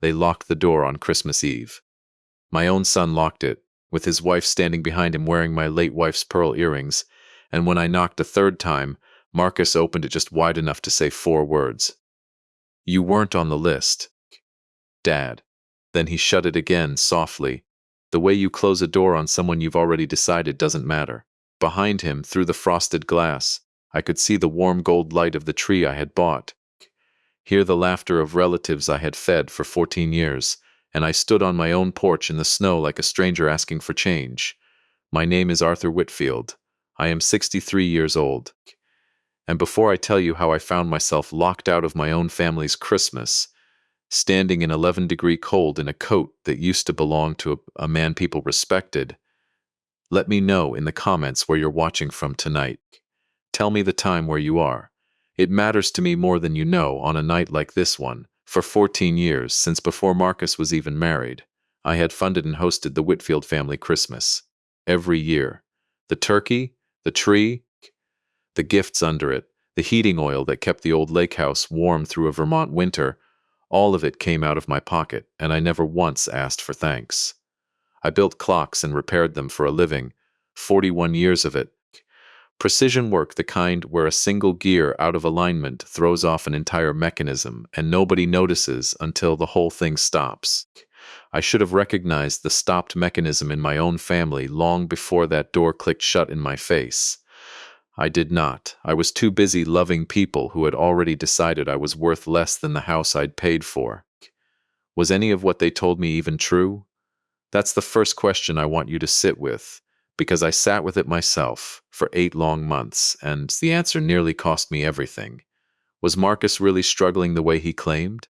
They locked the door on Christmas Eve. My own son locked it, with his wife standing behind him wearing my late wife's pearl earrings, and when I knocked a third time, Marcus opened it just wide enough to say 4 words. "You weren't on the list, Dad." Then he shut it again, softly. The way you close a door on someone you've already decided doesn't matter. Behind him, through the frosted glass, I could see the warm gold light of the tree I had bought, hear the laughter of relatives I had fed for 14 years, and I stood on my own porch in the snow like a stranger asking for change. My name is Arthur Whitfield. I am 63 years old. And before I tell you how I found myself locked out of my own family's Christmas, standing in 11-degree cold in a coat that used to belong to a man people respected, let me know in the comments where you're watching from tonight. Tell me the time where you are. It matters to me more than you know on a night like this one. For 14 years, since before Marcus was even married, I had funded and hosted the Whitfield family Christmas. Every year. The turkey, the tree, the gifts under it, the heating oil that kept the old lake house warm through a Vermont winter, all of it came out of my pocket, and I never once asked for thanks. I built clocks and repaired them for a living, 41 years of it. Precision work, the kind where a single gear out of alignment throws off an entire mechanism and nobody notices until the whole thing stops. I should have recognized the stopped mechanism in my own family long before that door clicked shut in my face. I did not. I was too busy loving people who had already decided I was worth less than the house I'd paid for. Was any of what they told me even true? That's the first question I want you to sit with, because I sat with it myself for 8 long months, and the answer nearly cost me everything. Was Marcus really struggling the way he claimed?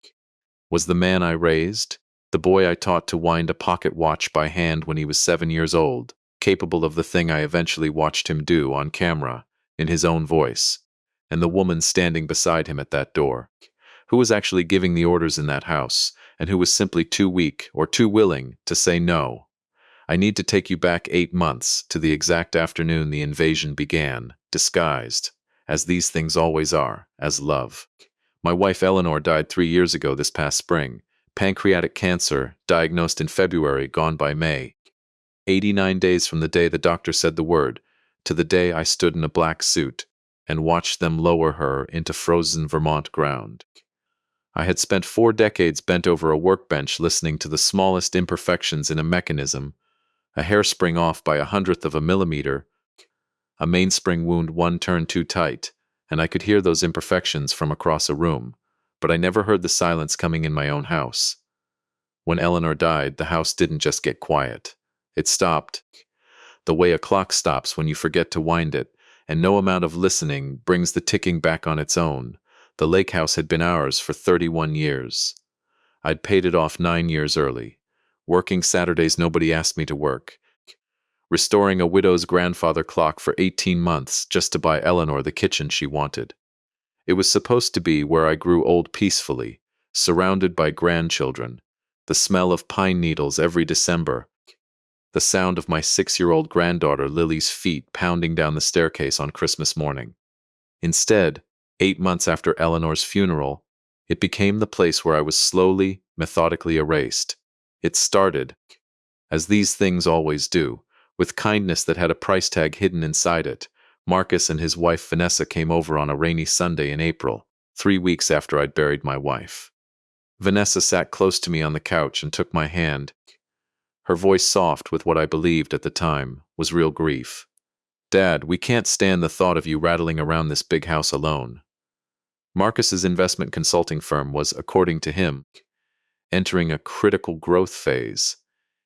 Was the man I raised, the boy I taught to wind a pocket watch by hand when he was 7 years old, capable of the thing I eventually watched him do on camera, in his own voice, and the woman standing beside him at that door? Who was actually giving the orders in that house, and who was simply too weak or too willing to say no? I need to take you back 8 months to the exact afternoon the invasion began, disguised, as these things always are, as love. My wife Eleanor died 3 years ago this past spring. Pancreatic cancer, diagnosed in February, gone by May. 89 days from the day the doctor said the word, to the day I stood in a black suit and watched them lower her into frozen Vermont ground. I had spent 4 decades bent over a workbench listening to the smallest imperfections in a mechanism, a hairspring off by 1/100th of a millimeter, a mainspring wound 1 turn too tight, and I could hear those imperfections from across a room, but I never heard the silence coming in my own house. When Eleanor died, the house didn't just get quiet. It stopped, the way a clock stops when you forget to wind it, and no amount of listening brings the ticking back on its own. The lake house had been ours for 31 years. I'd paid it off 9 years early. Working Saturdays nobody asked me to work. Restoring a widow's grandfather clock for 18 months just to buy Eleanor the kitchen she wanted. It was supposed to be where I grew old peacefully, surrounded by grandchildren, the smell of pine needles every December, the sound of my 6-year-old granddaughter Lily's feet pounding down the staircase on Christmas morning. Instead, 8 months after Eleanor's funeral, it became the place where I was slowly, methodically erased. It started, as these things always do, with kindness that had a price tag hidden inside it. Marcus and his wife Vanessa came over on a rainy Sunday in April, 3 weeks after I'd buried my wife. Vanessa sat close to me on the couch and took my hand, her voice soft with what I believed at the time was real grief. "Dad, we can't stand the thought of you rattling around this big house alone." Marcus's investment consulting firm was, according to him, entering a critical growth phase.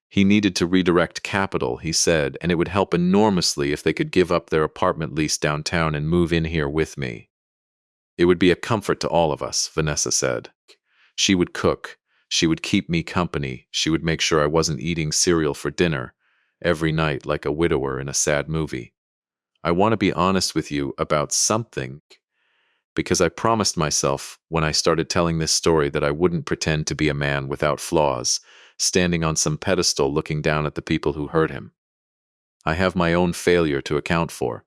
He needed to redirect capital, he said, and it would help enormously if they could give up their apartment lease downtown and move in here with me. "It would be a comfort to all of us," Vanessa said. "She would cook. She would keep me company. She would make sure I wasn't eating cereal for dinner every night like a widower in a sad movie. I want to be honest with you about something, because I promised myself when I started telling this story that I wouldn't pretend to be a man without flaws, standing on some pedestal looking down at the people who hurt him. I have my own failure to account for,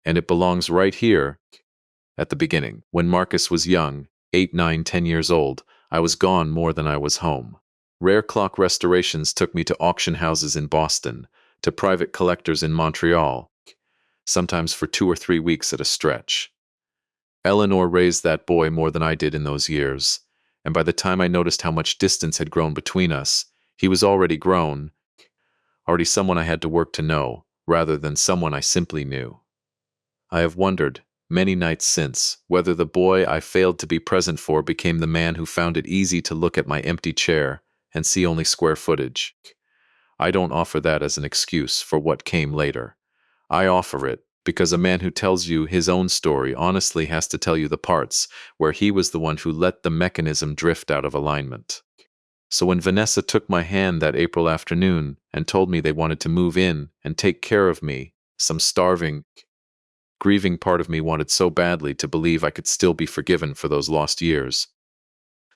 and it belongs right here at the beginning. When Marcus was young, 8, 9, 10 years old, I was gone more than I was home. Rare clock restorations took me to auction houses in Boston, to private collectors in Montreal, sometimes for 2 or 3 weeks at a stretch. Eleanor raised that boy more than I did in those years, and by the time I noticed how much distance had grown between us, he was already grown, already someone I had to work to know, rather than someone I simply knew. I have wondered, many nights since, whether the boy I failed to be present for became the man who found it easy to look at my empty chair and see only square footage. I don't offer that as an excuse for what came later. I offer it because a man who tells you his own story honestly has to tell you the parts where he was the one who let the mechanism drift out of alignment. So when Vanessa took my hand that April afternoon and told me they wanted to move in and take care of me, some starving, grieving part of me wanted so badly to believe I could still be forgiven for those lost years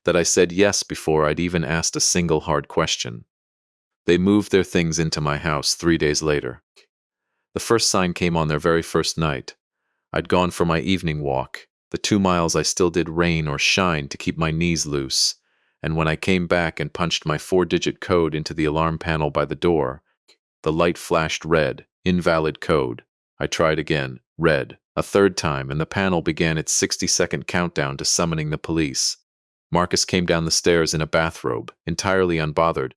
that I said yes before I'd even asked a single hard question. They moved their things into my house 3 days later. The first sign came on their very first night. I'd gone for my evening walk. The 2 miles I still did rain or shine to keep my knees loose, and when I came back and punched my 4-digit code into the alarm panel by the door, the light flashed red, invalid code. I tried again, red, a third time, and the panel began its 60-second countdown to summoning the police. Marcus came down the stairs in a bathrobe, entirely unbothered,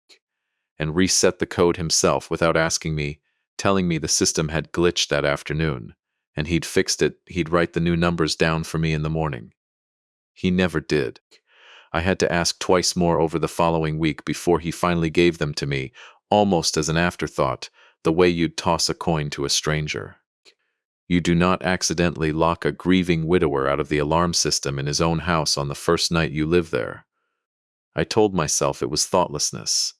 and reset the code himself without asking me, telling me the system had glitched that afternoon, and he'd fixed it, he'd write the new numbers down for me in the morning. He never did. I had to ask twice more over the following week before he finally gave them to me, almost as an afterthought, the way you'd toss a coin to a stranger. You do not accidentally lock a grieving widower out of the alarm system in his own house on the first night you live there. I told myself it was thoughtlessness.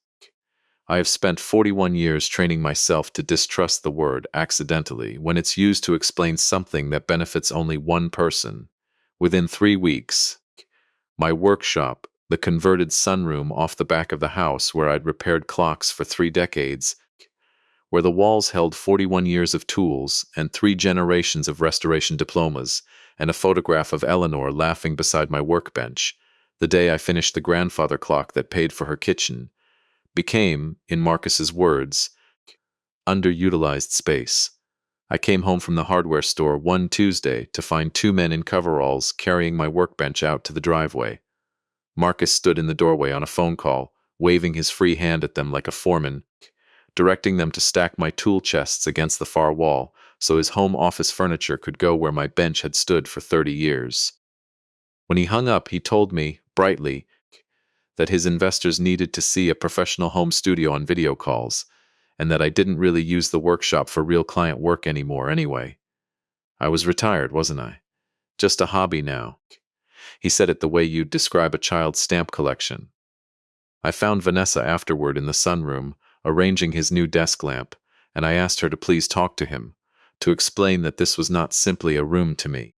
I have spent 41 years training myself to distrust the word accidentally when it's used to explain something that benefits only one person. Within 3 weeks, my workshop, the converted sunroom off the back of the house where I'd repaired clocks for 3 decades, where the walls held 41 years of tools and 3 generations of restoration diplomas, and a photograph of Eleanor laughing beside my workbench, the day I finished the grandfather clock that paid for her kitchen, became, in Marcus's words, underutilized space. I came home from the hardware store one Tuesday to find 2 men in coveralls carrying my workbench out to the driveway. Marcus stood in the doorway on a phone call, waving his free hand at them like a foreman, directing them to stack my tool chests against the far wall so his home office furniture could go where my bench had stood for 30 years. When he hung up, he told me, brightly, that his investors needed to see a professional home studio on video calls, and that I didn't really use the workshop for real client work anymore anyway. I was retired, wasn't I? Just a hobby now. He said it the way you'd describe a child's stamp collection. I found Vanessa afterward in the sunroom, arranging his new desk lamp, and I asked her to please talk to him, to explain that this was not simply a room to me.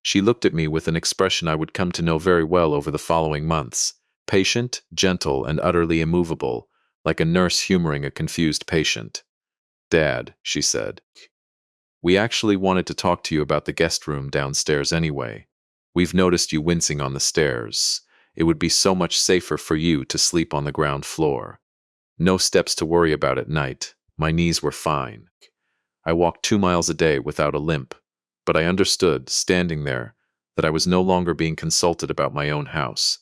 She looked at me with an expression I would come to know very well over the following months. Patient, gentle, and utterly immovable, like a nurse humoring a confused patient. "Dad," she said, "we actually wanted to talk to you about the guest room downstairs anyway. We've noticed you wincing on the stairs. It would be so much safer for you to sleep on the ground floor. No steps to worry about at night. My knees were fine. I walked 2 miles a day without a limp. But I understood, standing there, that I was no longer being consulted about my own house.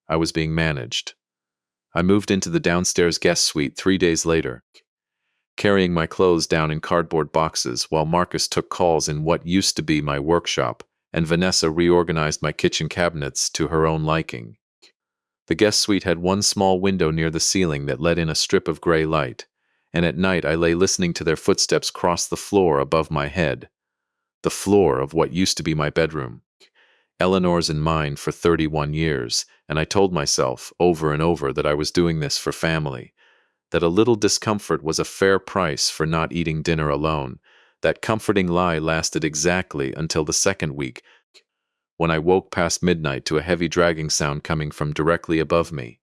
I was being managed. I moved into the downstairs guest suite 3 days later, carrying my clothes down in cardboard boxes while Marcus took calls in what used to be my workshop, and Vanessa reorganized my kitchen cabinets to her own liking. The guest suite had one small window near the ceiling that let in a strip of gray light, and at night I lay listening to their footsteps cross the floor above my head, the floor of what used to be my bedroom. Eleanor's and mine for 31 years, and I told myself over and over that I was doing this for family, that a little discomfort was a fair price for not eating dinner alone. That comforting lie lasted exactly until the second week, when I woke past midnight to a heavy dragging sound coming from directly above me.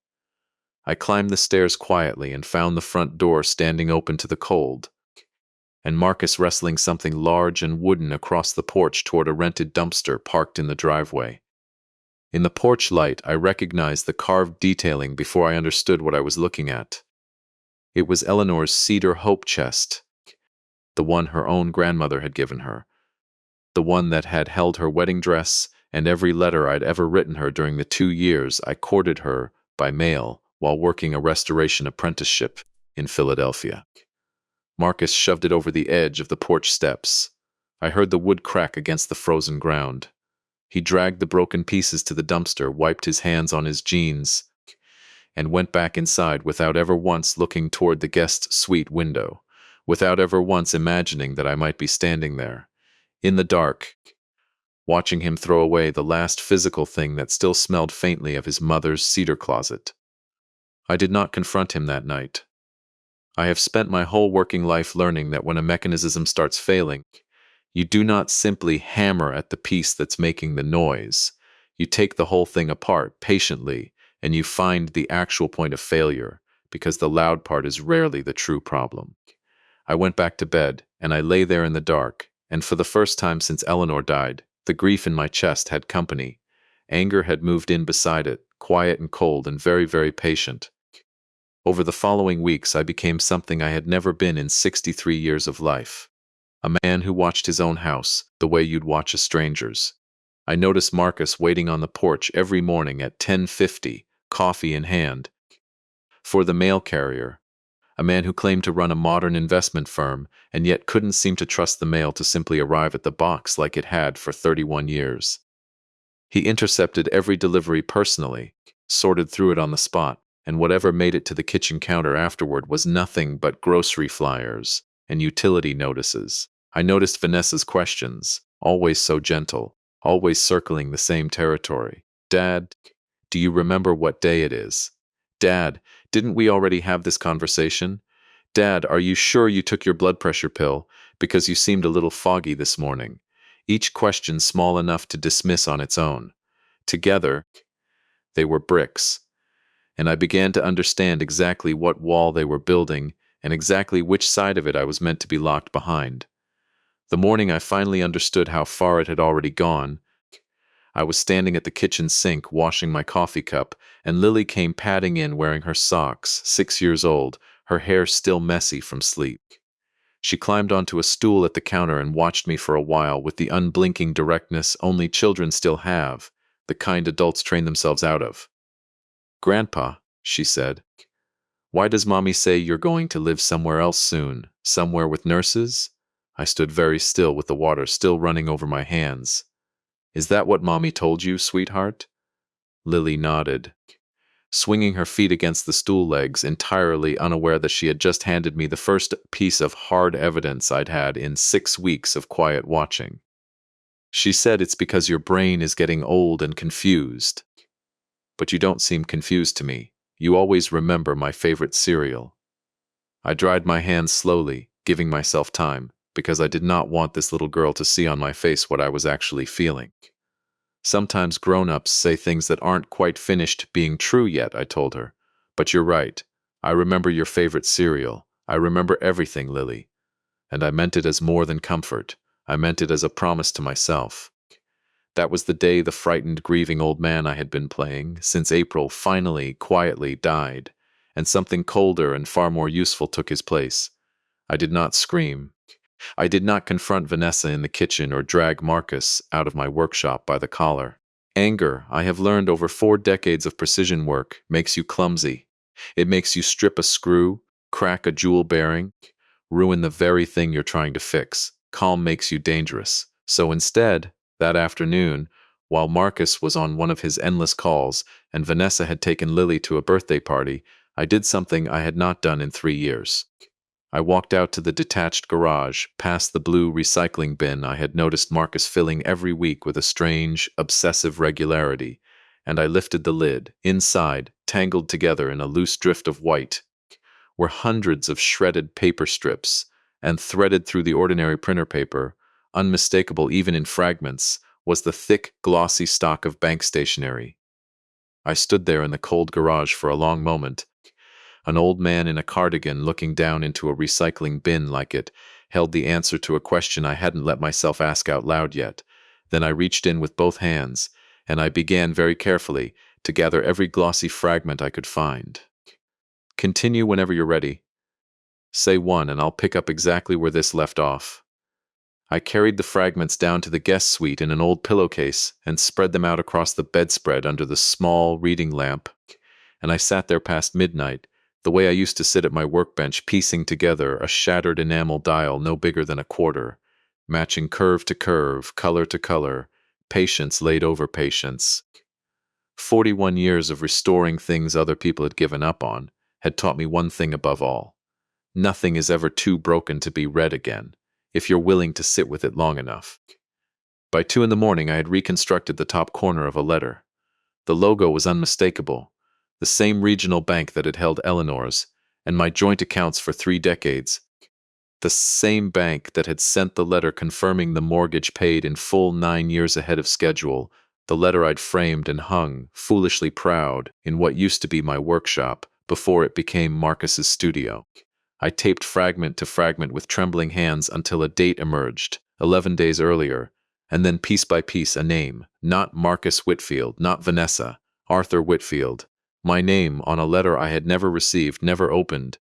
I climbed the stairs quietly and found the front door standing open to the cold, and Marcus wrestling something large and wooden across the porch toward a rented dumpster parked in the driveway. In the porch light, I recognized the carved detailing before I understood what I was looking at. It was Eleanor's cedar hope chest, the one her own grandmother had given her, the one that had held her wedding dress and every letter I'd ever written her during the 2 years I courted her by mail while working a restoration apprenticeship in Philadelphia. Marcus shoved it over the edge of the porch steps. I heard the wood crack against the frozen ground. He dragged the broken pieces to the dumpster, wiped his hands on his jeans, and went back inside without ever once looking toward the guest suite window, without ever once imagining that I might be standing there, in the dark, watching him throw away the last physical thing that still smelled faintly of his mother's cedar closet. I did not confront him that night. I have spent my whole working life learning that when a mechanism starts failing, you do not simply hammer at the piece that's making the noise. You take the whole thing apart patiently, and you find the actual point of failure, because the loud part is rarely the true problem. I went back to bed, and I lay there in the dark, and for the first time since Eleanor died, the grief in my chest had company. Anger had moved in beside it, quiet and cold and very, very patient. Over the following weeks, I became something I had never been in 63 years of life. A man who watched his own house the way you'd watch a stranger's. I noticed Marcus waiting on the porch every morning at 10:50, coffee in hand, for the mail carrier, a man who claimed to run a modern investment firm and yet couldn't seem to trust the mail to simply arrive at the box like it had for 31 years. He intercepted every delivery personally, sorted through it on the spot, and whatever made it to the kitchen counter afterward was nothing but grocery flyers and utility notices. I noticed Vanessa's questions, always so gentle, always circling the same territory. Dad, do you remember what day it is? Dad, didn't we already have this conversation? Dad, are you sure you took your blood pressure pill? Because you seemed a little foggy this morning. Each question small enough to dismiss on its own. Together, they were bricks, and I began to understand exactly what wall they were building and exactly which side of it I was meant to be locked behind. The morning I finally understood how far it had already gone, I was standing at the kitchen sink washing my coffee cup, and Lily came padding in wearing her socks, 6 years old, her hair still messy from sleep. She climbed onto a stool at the counter and watched me for a while with the unblinking directness only children still have, the kind adults train themselves out of. "Grandpa," she said, "why does Mommy say you're going to live somewhere else soon? Somewhere with nurses?" I stood very still with the water still running over my hands. "Is that what Mommy told you, sweetheart?" Lily nodded, swinging her feet against the stool legs, entirely unaware that she had just handed me the first piece of hard evidence I'd had in 6 weeks of quiet watching. "She said it's because your brain is getting old and confused. But you don't seem confused to me. You always remember my favorite cereal." I dried my hands slowly, giving myself time, because I did not want this little girl to see on my face what I was actually feeling. "Sometimes grown-ups say things that aren't quite finished being true yet," I told her. "But you're right. I remember your favorite cereal. I remember everything, Lily. And I meant it as more than comfort. I meant it as a promise to myself." That was the day the frightened, grieving old man I had been playing since April finally, quietly died, and something colder and far more useful took his place. I did not scream. I did not confront Vanessa in the kitchen or drag Marcus out of my workshop by the collar. Anger, I have learned over 4 decades of precision work, makes you clumsy. It makes you strip a screw, crack a jewel bearing, ruin the very thing you're trying to fix. Calm makes you dangerous. So instead, that afternoon, while Marcus was on one of his endless calls and Vanessa had taken Lily to a birthday party, I did something I had not done in 3 years. I walked out to the detached garage, past the blue recycling bin I had noticed Marcus filling every week with a strange, obsessive regularity, and I lifted the lid. Inside, tangled together in a loose drift of white, were hundreds of shredded paper strips, and threaded through the ordinary printer paper, unmistakable even in fragments, was the thick, glossy stock of bank stationery. I stood there in the cold garage for a long moment. An old man in a cardigan looking down into a recycling bin like it held the answer to a question I hadn't let myself ask out loud yet. Then I reached in with both hands, and I began very carefully to gather every glossy fragment I could find. Continue whenever you're ready. Say one, and I'll pick up exactly where this left off. I carried the fragments down to the guest suite in an old pillowcase and spread them out across the bedspread under the small reading lamp, and I sat there past midnight, the way I used to sit at my workbench piecing together a shattered enamel dial no bigger than a quarter, matching curve to curve, color to color, patience laid over patience. 41 years of restoring things other people had given up on had taught me one thing above all. Nothing is ever too broken to be read again, if you're willing to sit with it long enough. By 2 in the morning, I had reconstructed the top corner of a letter. The logo was unmistakable, the same regional bank that had held Eleanor's, and my joint accounts for 3 decades. The same bank that had sent the letter confirming the mortgage paid in full 9 years ahead of schedule, the letter I'd framed and hung, foolishly proud, in what used to be my workshop before it became Marcus's studio. I taped fragment to fragment with trembling hands until a date emerged, 11 days earlier, and then piece by piece a name, not Marcus Whitfield, not Vanessa, Arthur Whitfield, my name on a letter I had never received, never opened,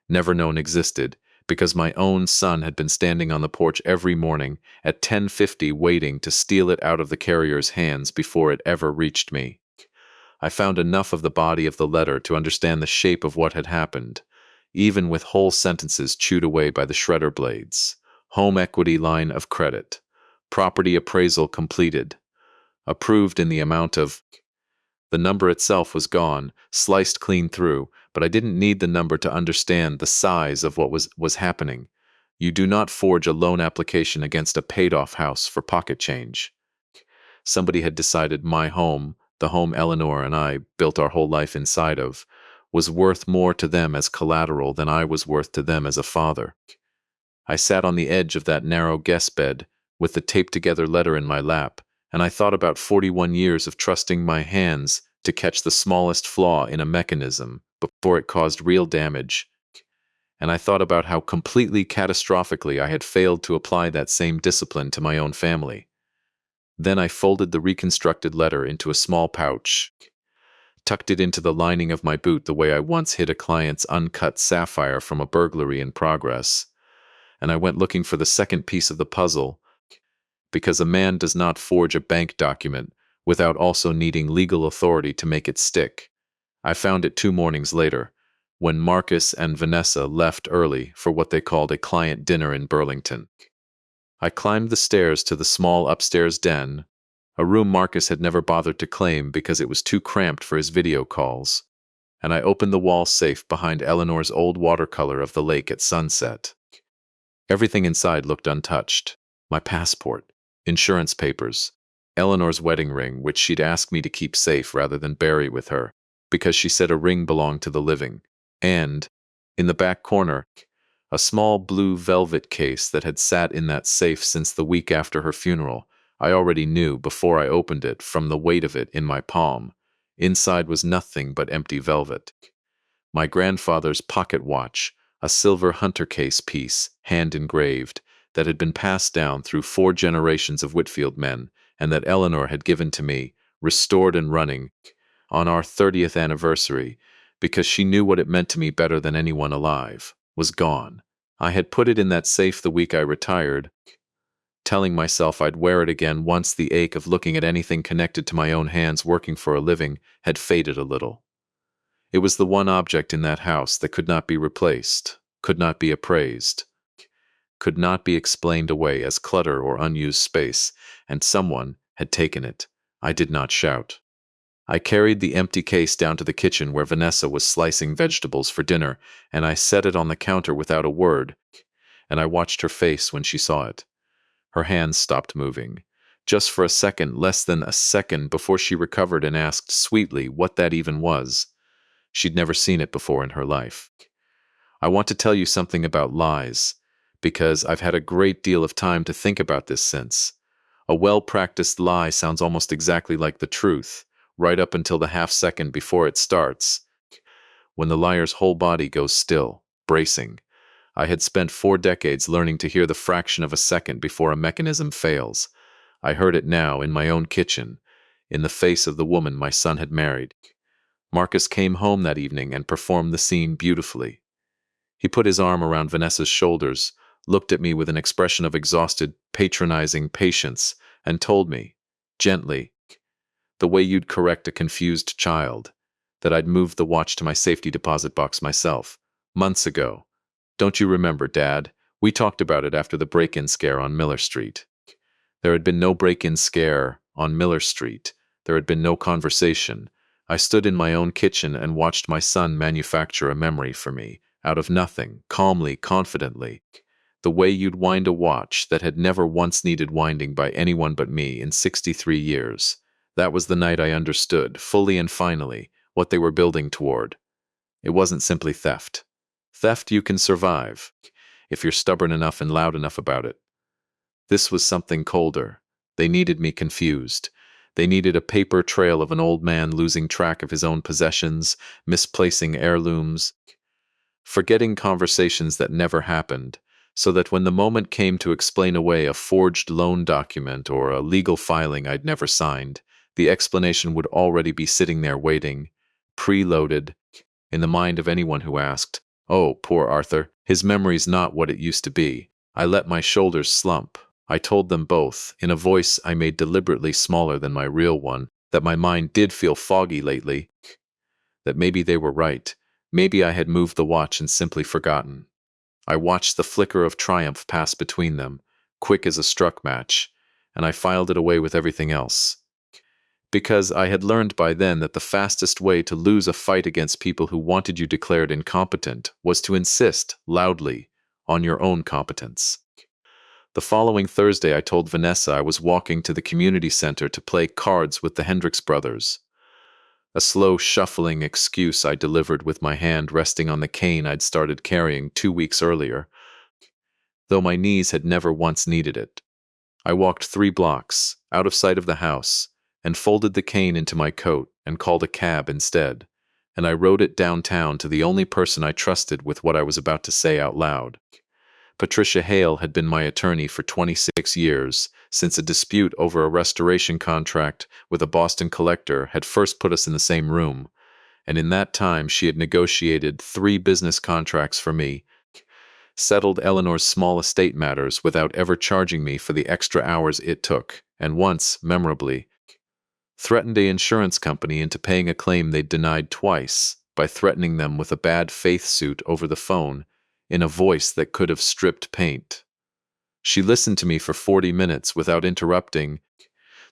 never known existed, because my own son had been standing on the porch every morning at 10:50 waiting to steal it out of the carrier's hands before it ever reached me. I found enough of the body of the letter to understand the shape of what had happened, even with whole sentences chewed away by the shredder blades. Home equity line of credit. Property appraisal completed. Approved in the amount of... The number itself was gone, sliced clean through, but I didn't need the number to understand the size of what was happening. You do not forge a loan application against a paid-off house for pocket change. Somebody had decided my home, the home Eleanor and I built our whole life inside of, was worth more to them as collateral than I was worth to them as a father. I sat on the edge of that narrow guest bed, with the taped-together letter in my lap, and I thought about 41 years of trusting my hands to catch the smallest flaw in a mechanism before it caused real damage. And I thought about how completely catastrophically I had failed to apply that same discipline to my own family. Then I folded the reconstructed letter into a small pouch, tucked it into the lining of my boot the way I once hid a client's uncut sapphire from a burglary in progress, and I went looking for the second piece of the puzzle, because a man does not forge a bank document without also needing legal authority to make it stick. I found it 2 mornings later, when Marcus and Vanessa left early for what they called a client dinner in Burlington. I climbed the stairs to the small upstairs den, a room Marcus had never bothered to claim because it was too cramped for his video calls, and I opened the wall safe behind Eleanor's old watercolor of the lake at sunset. Everything inside looked untouched. My passport, insurance papers, Eleanor's wedding ring, which she'd asked me to keep safe rather than bury with her, because she said a ring belonged to the living, and, in the back corner, a small blue velvet case that had sat in that safe since the week after her funeral. I already knew before I opened it from the weight of it in my palm. Inside was nothing but empty velvet. My grandfather's pocket watch, a silver hunter case piece, hand-engraved, that had been passed down through 4 generations of Whitfield men, and that Eleanor had given to me, restored and running, on our 30th anniversary, because she knew what it meant to me better than anyone alive, was gone. I had put it in that safe the week I retired, telling myself I'd wear it again once the ache of looking at anything connected to my own hands working for a living had faded a little. It was the one object in that house that could not be replaced, could not be appraised, could not be explained away as clutter or unused space, and someone had taken it. I did not shout. I carried the empty case down to the kitchen where Vanessa was slicing vegetables for dinner, and I set it on the counter without a word, and I watched her face when she saw it. Her hands stopped moving, just for a second, less than a second, before she recovered and asked sweetly what that even was. She'd never seen it before in her life. I want to tell you something about lies, because I've had a great deal of time to think about this since. A well-practiced lie sounds almost exactly like the truth, right up until the half-second before it starts, when the liar's whole body goes still, bracing. I had spent 4 decades learning to hear the fraction of a second before a mechanism fails. I heard it now in my own kitchen, in the face of the woman my son had married. Marcus came home that evening and performed the scene beautifully. He put his arm around Vanessa's shoulders, looked at me with an expression of exhausted, patronizing patience, and told me, gently, the way you'd correct a confused child, that I'd moved the watch to my safety deposit box myself, months ago. Don't you remember, Dad? We talked about it after the break-in scare on Miller Street. There had been no break-in scare on Miller Street. There had been no conversation. I stood in my own kitchen and watched my son manufacture a memory for me, out of nothing, calmly, confidently. The way you'd wind a watch that had never once needed winding by anyone but me in 63 years. That was the night I understood, fully and finally, what they were building toward. It wasn't simply theft. Theft you can survive, if you're stubborn enough and loud enough about it. This was something colder. They needed me confused. They needed a paper trail of an old man losing track of his own possessions, misplacing heirlooms, forgetting conversations that never happened, so that when the moment came to explain away a forged loan document or a legal filing I'd never signed, the explanation would already be sitting there waiting, preloaded, in the mind of anyone who asked. Oh, poor Arthur, his memory's not what it used to be. I let my shoulders slump. I told them both, in a voice I made deliberately smaller than my real one, that my mind did feel foggy lately, that maybe they were right. Maybe I had moved the watch and simply forgotten. I watched the flicker of triumph pass between them, quick as a struck match, and I filed it away with everything else. Because I had learned by then that the fastest way to lose a fight against people who wanted you declared incompetent was to insist, loudly, on your own competence. The following Thursday I told Vanessa I was walking to the community center to play cards with the Hendricks brothers. A slow, shuffling excuse I delivered with my hand resting on the cane I'd started carrying 2 weeks earlier, though my knees had never once needed it. I walked 3 blocks, out of sight of the house, and folded the cane into my coat and called a cab instead, and I rode it downtown to the only person I trusted with what I was about to say out loud. Patricia Hale had been my attorney for 26 years, since a dispute over a restoration contract with a Boston collector had first put us in the same room, and in that time she had negotiated 3 business contracts for me, settled Eleanor's small estate matters without ever charging me for the extra hours it took, and once, memorably, threatened an insurance company into paying a claim they'd denied twice by threatening them with a bad faith suit over the phone, in a voice that could have stripped paint. She listened to me for 40 minutes without interrupting.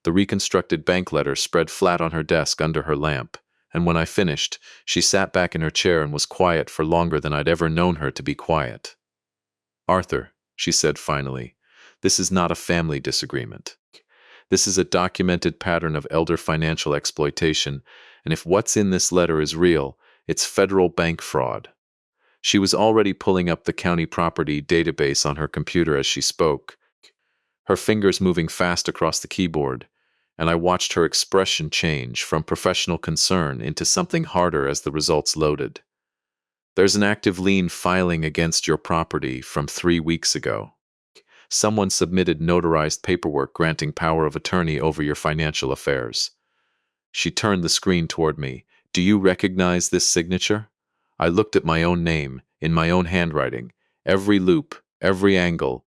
The reconstructed bank letter spread flat on her desk under her lamp, and when I finished, she sat back in her chair and was quiet for longer than I'd ever known her to be quiet. Arthur, she said finally, this is not a family disagreement. This is a documented pattern of elder financial exploitation, and if what's in this letter is real, it's federal bank fraud. She was already pulling up the county property database on her computer as she spoke, her fingers moving fast across the keyboard, and I watched her expression change from professional concern into something harder as the results loaded. There's an active lien filing against your property from 3 weeks ago. Someone submitted notarized paperwork granting power of attorney over your financial affairs. She turned the screen toward me. Do you recognize this signature? I looked at my own name, in my own handwriting, every loop, every angle,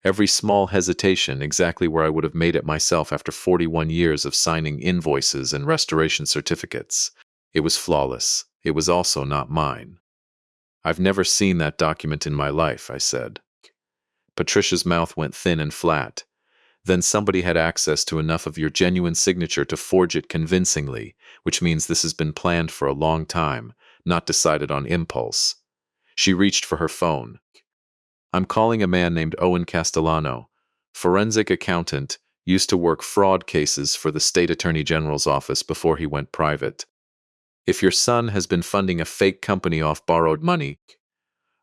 every small hesitation exactly where I would have made it myself after 41 years of signing invoices and restoration certificates. It was flawless. It was also not mine. I've never seen that document in my life, I said. Patricia's mouth went thin and flat. Then somebody had access to enough of your genuine signature to forge it convincingly, which means this has been planned for a long time, not decided on impulse. She reached for her phone. I'm calling a man named Owen Castellano, forensic accountant, used to work fraud cases for the state attorney general's office before he went private. If your son has been funding a fake company off borrowed money,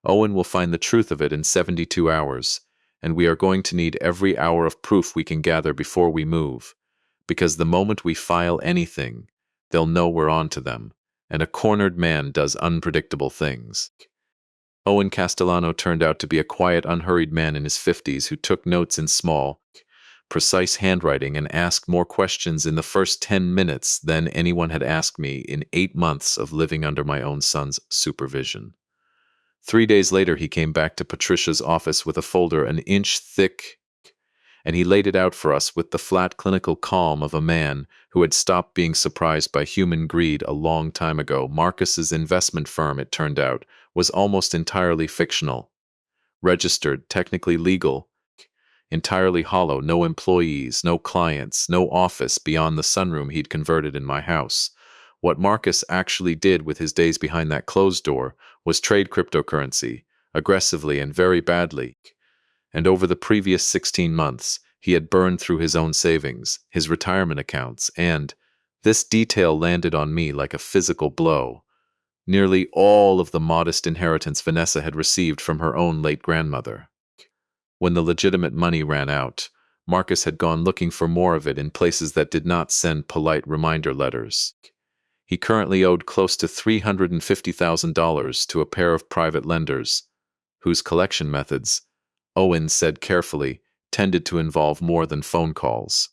Owen will find the truth of it in 72 hours, and we are going to need every hour of proof we can gather before we move, because the moment we file anything, they'll know we're on to them, and a cornered man does unpredictable things. Owen Castellano turned out to be a quiet, unhurried man in his 50s who took notes in small, precise handwriting, and asked more questions in the first 10 minutes than anyone had asked me in 8 months of living under my own son's supervision. 3 days later, he came back to Patricia's office with a folder an inch thick, and he laid it out for us with the flat clinical calm of a man who had stopped being surprised by human greed a long time ago. Marcus's investment firm, it turned out, was almost entirely fictional. Registered, technically legal, entirely hollow, no employees, no clients, no office beyond the sunroom he'd converted in my house. What Marcus actually did with his days behind that closed door was trade cryptocurrency, aggressively and very badly. And over the previous 16 months, he had burned through his own savings, his retirement accounts, and this detail landed on me like a physical blow. Nearly all of the modest inheritance Vanessa had received from her own late grandmother. When the legitimate money ran out, Marcus had gone looking for more of it in places that did not send polite reminder letters. He currently owed close to $350,000 to a pair of private lenders, whose collection methods, Owen said carefully, tended to involve more than phone calls.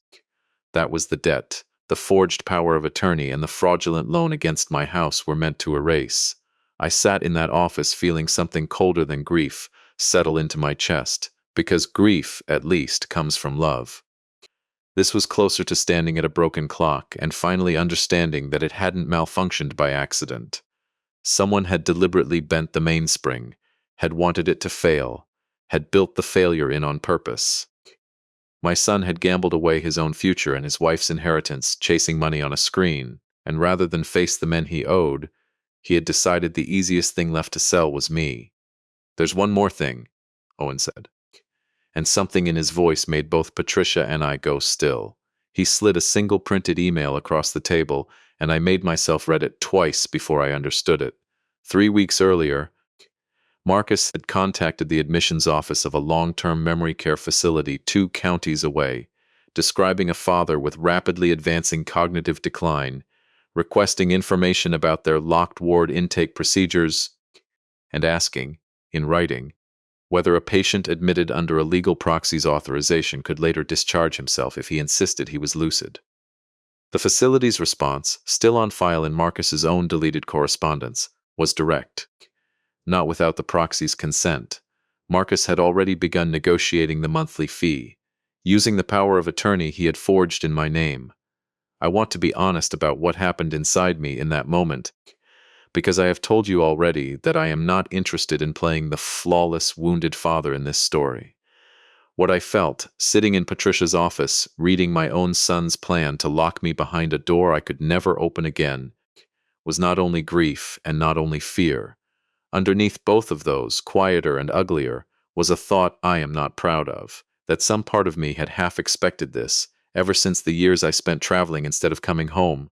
That was the debt the forged power of attorney and the fraudulent loan against my house were meant to erase. I sat in that office feeling something colder than grief settle into my chest, because grief, at least, comes from love. This was closer to standing at a broken clock and finally understanding that it hadn't malfunctioned by accident. Someone had deliberately bent the mainspring, had wanted it to fail, had built the failure in on purpose. My son had gambled away his own future and his wife's inheritance chasing money on a screen, and rather than face the men he owed, he had decided the easiest thing left to sell was me. "There's one more thing," Owen said, and something in his voice made both Patricia and I go still. He slid a single printed email across the table, and I made myself read it twice before I understood it. 3 weeks earlier, Marcus had contacted the admissions office of a long-term memory care facility 2 counties away, describing a father with rapidly advancing cognitive decline, requesting information about their locked ward intake procedures, and asking, in writing, whether a patient admitted under a legal proxy's authorization could later discharge himself if he insisted he was lucid. The facility's response, still on file in Marcus's own deleted correspondence, was direct. Not without the proxy's consent. Marcus had already begun negotiating the monthly fee, using the power of attorney he had forged in my name. I want to be honest about what happened inside me in that moment, because I have told you already that I am not interested in playing the flawless, wounded father in this story. What I felt, sitting in Patricia's office, reading my own son's plan to lock me behind a door I could never open again, was not only grief and not only fear. Underneath both of those, quieter and uglier, was a thought I am not proud of, that some part of me had half expected this, ever since the years I spent traveling instead of coming home,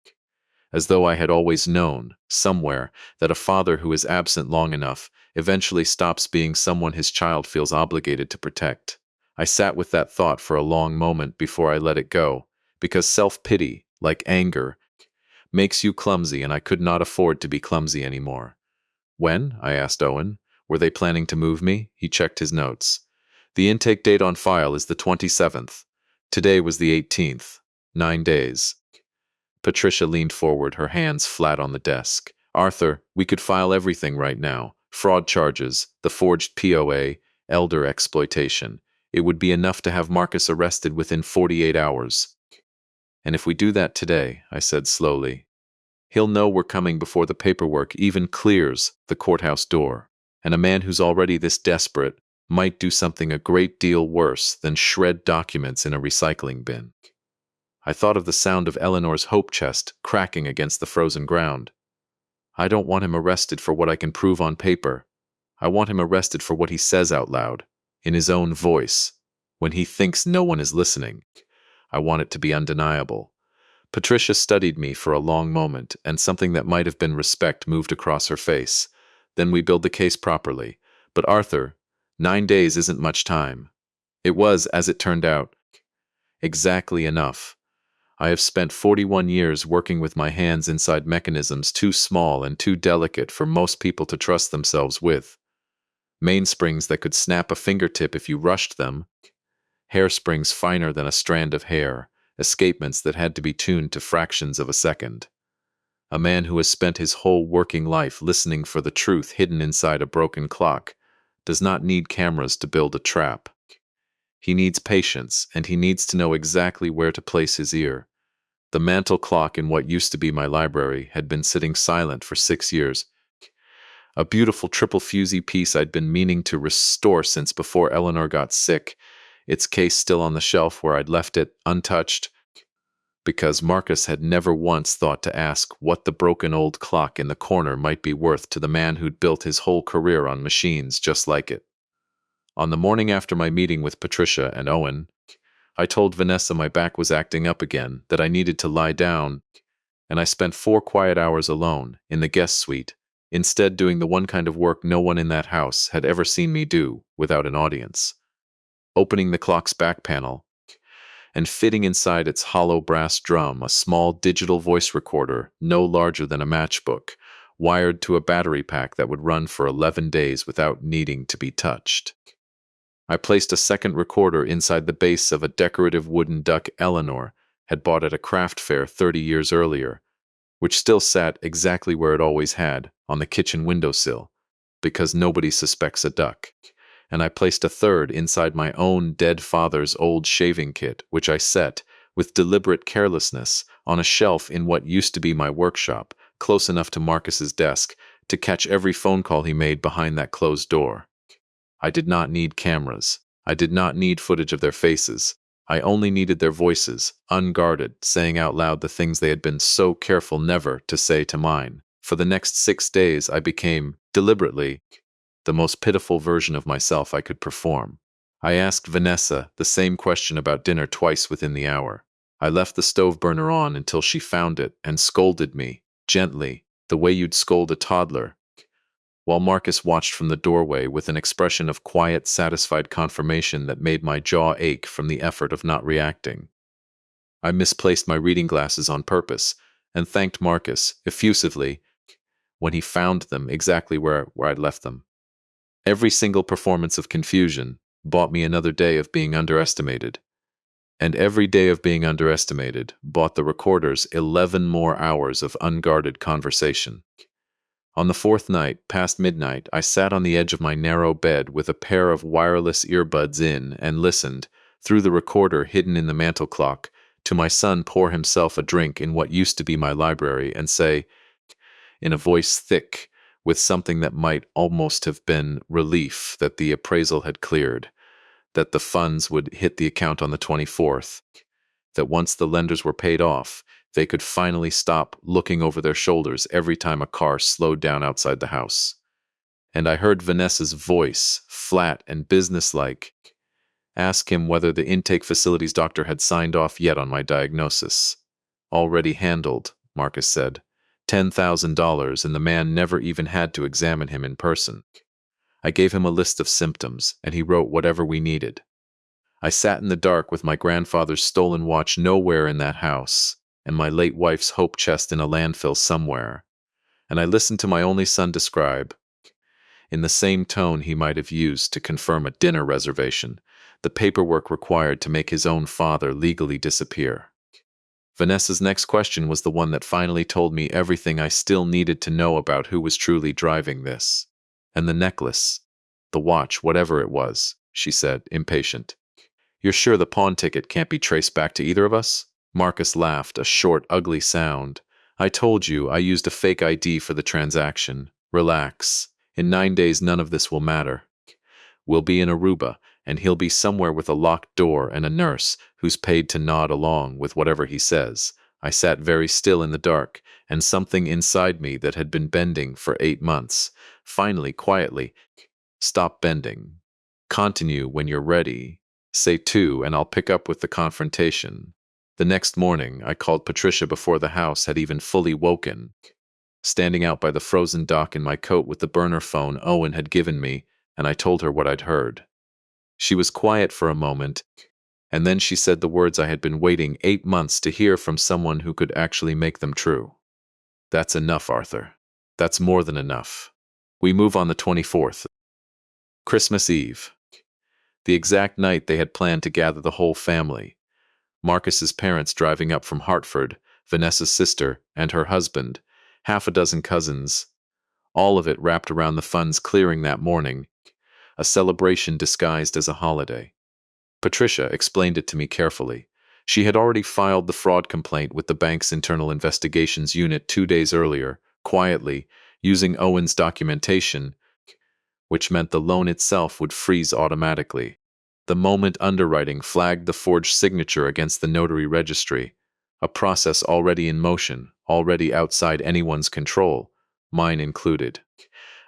as though I had always known, somewhere, that a father who is absent long enough eventually stops being someone his child feels obligated to protect. I sat with that thought for a long moment before I let it go, because self-pity, like anger, makes you clumsy, and I could not afford to be clumsy anymore. "When?" I asked Owen. "Were they planning to move me?" He checked his notes. "The intake date on file is the 27th. Today was the 18th. 9 days. Patricia leaned forward, her hands flat on the desk. "Arthur, we could file everything right now. Fraud charges, the forged POA, elder exploitation. It would be enough to have Marcus arrested within 48 hours. And if we do that today," I said slowly, "he'll know we're coming before the paperwork even clears the courthouse door. And a man who's already this desperate might do something a great deal worse than shred documents in a recycling bin." I thought of the sound of Eleanor's hope chest cracking against the frozen ground. I don't want him arrested for what I can prove on paper. I want him arrested for what he says out loud, in his own voice, when he thinks no one is listening. I want it to be undeniable. Patricia studied me for a long moment, and something that might have been respect moved across her face. "Then we build the case properly. But Arthur, 9 days isn't much time." It was, as it turned out, exactly enough. I have spent 41 years working with my hands inside mechanisms too small and too delicate for most people to trust themselves with. Mainsprings that could snap a fingertip if you rushed them, hairsprings finer than a strand of hair, escapements that had to be tuned to fractions of a second. A man who has spent his whole working life listening for the truth hidden inside a broken clock does not need cameras to build a trap. He needs patience, and he needs to know exactly where to place his ear. The mantel clock in what used to be my library had been sitting silent for 6 years. A beautiful triple fusee piece I'd been meaning to restore since before Eleanor got sick, its case still on the shelf where I'd left it, untouched, because Marcus had never once thought to ask what the broken old clock in the corner might be worth to the man who'd built his whole career on machines just like it. On the morning after my meeting with Patricia and Owen, I told Vanessa my back was acting up again, that I needed to lie down, and I spent 4 quiet hours alone in the guest suite, instead doing the one kind of work no one in that house had ever seen me do without an audience. Opening the clock's back panel, and fitting inside its hollow brass drum a small digital voice recorder no larger than a matchbook, wired to a battery pack that would run for 11 days without needing to be touched. I placed a second recorder inside the base of a decorative wooden duck Eleanor had bought at a craft fair 30 years earlier, which still sat exactly where it always had, on the kitchen windowsill, because nobody suspects a duck. And I placed a third inside my own dead father's old shaving kit, which I set, with deliberate carelessness, on a shelf in what used to be my workshop, close enough to Marcus's desk, to catch every phone call he made behind that closed door. I did not need cameras. I did not need footage of their faces. I only needed their voices, unguarded, saying out loud the things they had been so careful never to say to mine. For the next 6 days, I became, deliberately, the most pitiful version of myself I could perform. I asked Vanessa the same question about dinner twice within the hour. I left the stove burner on until she found it and scolded me, gently, the way you'd scold a toddler, while Marcus watched from the doorway with an expression of quiet, satisfied confirmation that made my jaw ache from the effort of not reacting. I misplaced my reading glasses on purpose and thanked Marcus, effusively, when he found them exactly where I'd left them. Every single performance of confusion bought me another day of being underestimated. And every day of being underestimated bought the recorders 11 more hours of unguarded conversation. On the 4th night, past midnight, I sat on the edge of my narrow bed with a pair of wireless earbuds in and listened, through the recorder hidden in the mantel clock, to my son pour himself a drink in what used to be my library and say, in a voice thick with something that might almost have been relief, that the appraisal had cleared, that the funds would hit the account on the 24th, that once the lenders were paid off, they could finally stop looking over their shoulders every time a car slowed down outside the house. And I heard Vanessa's voice, flat and businesslike, ask him whether the intake facility's doctor had signed off yet on my diagnosis. Already handled, Marcus said. $10,000, and the man never even had to examine him in person. I gave him a list of symptoms, and he wrote whatever we needed. I sat in the dark with my grandfather's stolen watch nowhere in that house, and my late wife's hope chest in a landfill somewhere, and I listened to my only son describe, in the same tone he might have used to confirm a dinner reservation, the paperwork required to make his own father legally disappear. Vanessa's next question was the one that finally told me everything I still needed to know about who was truly driving this. And the necklace, the watch, whatever it was, she said, impatient. You're sure the pawn ticket can't be traced back to either of us? Marcus laughed, a short, ugly sound. I told you I used a fake ID for the transaction. Relax. In 9 days, none of this will matter. We'll be in Aruba, and he'll be somewhere with a locked door and a nurse who's paid to nod along with whatever he says. I sat very still in the dark, and something inside me that had been bending for 8 months, finally, quietly, stop bending. Continue when you're ready. Say 2, and I'll pick up with the confrontation. The next morning, I called Patricia before the house had even fully woken. Standing out by the frozen dock in my coat with the burner phone Owen had given me, and I told her what I'd heard. She was quiet for a moment, and then she said the words I had been waiting 8 months to hear from someone who could actually make them true. That's enough, Arthur. That's more than enough. We move on the 24th. Christmas Eve. the exact night they had planned to gather the whole family. Marcus's parents driving up from Hartford, Vanessa's sister, and her husband, half a dozen cousins, all of it wrapped around the funds clearing that morning, a celebration disguised as a holiday. Patricia explained it to me carefully. She had already filed the fraud complaint with the bank's internal investigations unit 2 days earlier, quietly, using Owen's documentation, which meant the loan itself would freeze automatically. The moment underwriting flagged the forged signature against the notary registry, a process already in motion, already outside anyone's control, mine included.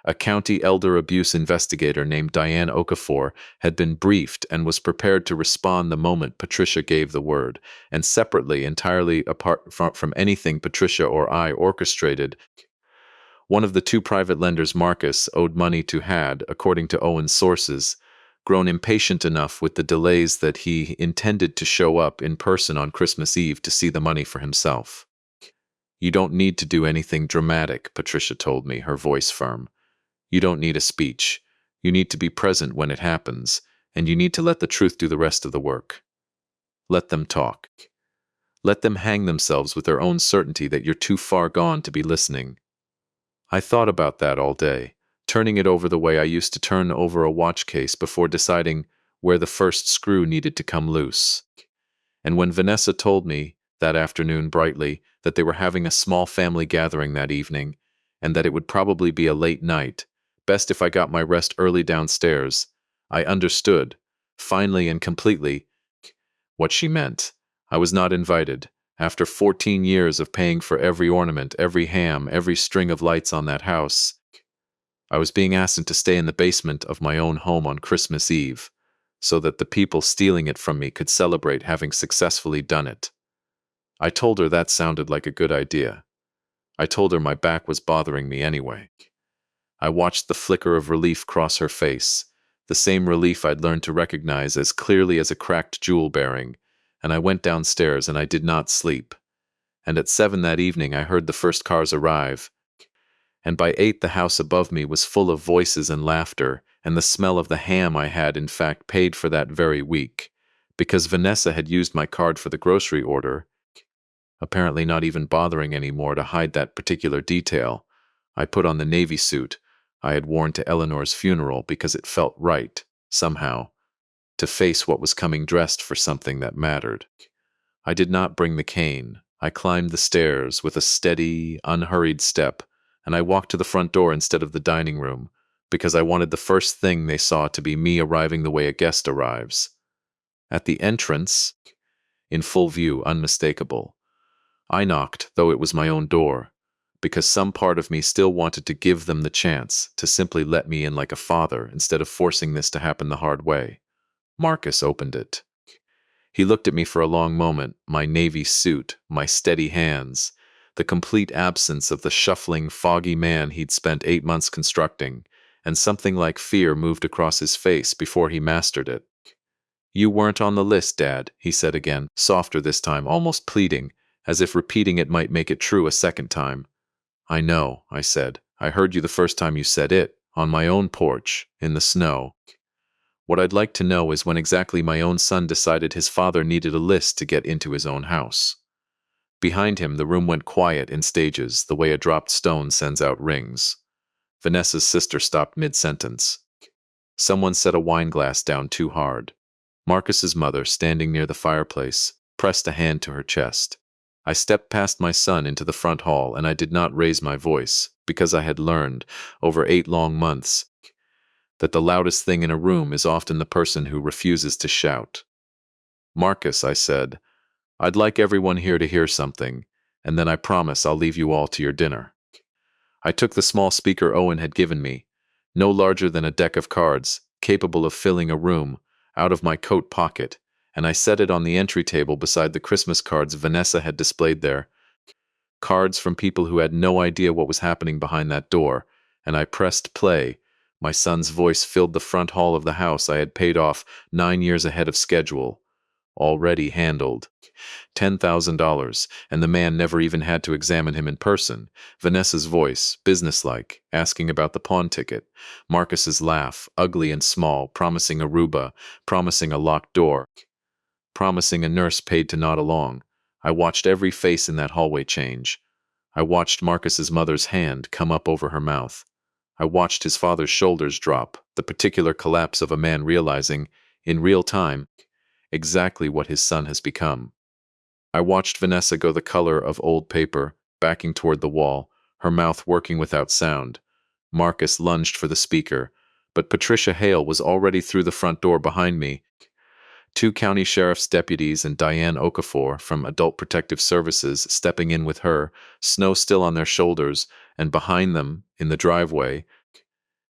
A county elder abuse investigator named Diane Okafor had been briefed and was prepared to respond the moment Patricia gave the word, and separately, entirely apart from anything Patricia or I orchestrated, one of the two private lenders Marcus owed money to had, according to Owen's sources, grown impatient enough with the delays that he intended to show up in person on Christmas Eve to see the money for himself. "You don't need to do anything dramatic," Patricia told me, her voice firm. "You don't need a speech. You need to be present when it happens, and you need to let the truth do the rest of the work. Let them talk. Let them hang themselves with their own certainty that you're too far gone to be listening." I thought about that all day, turning it over the way I used to turn over a watch case before deciding where the first screw needed to come loose. And when Vanessa told me, that afternoon brightly, that they were having a small family gathering that evening, and that it would probably be a late night, best if I got my rest early downstairs, I understood, finally and completely, what she meant. I was not invited. After 14 years of paying for every ornament, every ham, every string of lights on that house, I was being asked to stay in the basement of my own home on Christmas Eve, so that the people stealing it from me could celebrate having successfully done it. I told her that sounded like a good idea. I told her my back was bothering me anyway. I watched the flicker of relief cross her face, the same relief I'd learned to recognize as clearly as a cracked jewel bearing, and I went downstairs and I did not sleep. And at 7 that evening I heard the first cars arrive, and by 8 the house above me was full of voices and laughter, and the smell of the ham I had in fact paid for that very week, because Vanessa had used my card for the grocery order, apparently not even bothering anymore to hide that particular detail. I put on the navy suit I had worn to Eleanor's funeral because it felt right, somehow, to face what was coming dressed for something that mattered. I did not bring the cane. I climbed the stairs with a steady, unhurried step, and I walked to the front door instead of the dining room, because I wanted the first thing they saw to be me arriving the way a guest arrives. At the entrance, in full view, unmistakable, I knocked, though it was my own door, because some part of me still wanted to give them the chance to simply let me in like a father instead of forcing this to happen the hard way. Marcus opened it. He looked at me for a long moment, my navy suit, my steady hands, the complete absence of the shuffling, foggy man he'd spent 8 months constructing, and something like fear moved across his face before he mastered it. "You weren't on the list, Dad," he said again, softer this time, almost pleading, as if repeating it might make it true a second time. "I know," I said. "I heard you the first time you said it, on my own porch, in the snow. What I'd like to know is when exactly my own son decided his father needed a list to get into his own house." Behind him, the room went quiet in stages, the way a dropped stone sends out rings. Vanessa's sister stopped mid-sentence. Someone set a wineglass down too hard. Marcus's mother, standing near the fireplace, pressed a hand to her chest. I stepped past my son into the front hall, and I did not raise my voice, because I had learned, over 8 long months, that the loudest thing in a room is often the person who refuses to shout. "Marcus," I said, "I'd like everyone here to hear something, and then I promise I'll leave you all to your dinner." I took the small speaker Owen had given me, no larger than a deck of cards, capable of filling a room, out of my coat pocket, and I set it on the entry table beside the Christmas cards Vanessa had displayed there. Cards from people who had no idea what was happening behind that door, and I pressed play. My son's voice filled the front hall of the house I had paid off 9 years ahead of schedule. already handled. $10,000, and the man never even had to examine him in person. Vanessa's voice, businesslike, asking about the pawn ticket. Marcus's laugh, ugly and small, promising Aruba, promising a locked door, promising a nurse paid to nod along. I watched every face in that hallway change. I watched Marcus's mother's hand come up over her mouth. I watched his father's shoulders drop, the particular collapse of a man realizing, in real time, exactly what his son has become. I watched Vanessa go the color of old paper, backing toward the wall, her mouth working without sound. Marcus lunged for the speaker, but Patricia Hale was already through the front door behind me. Two county sheriff's deputies and Diane Okafor from Adult Protective Services stepping in with her, snow still on their shoulders, and behind them, in the driveway,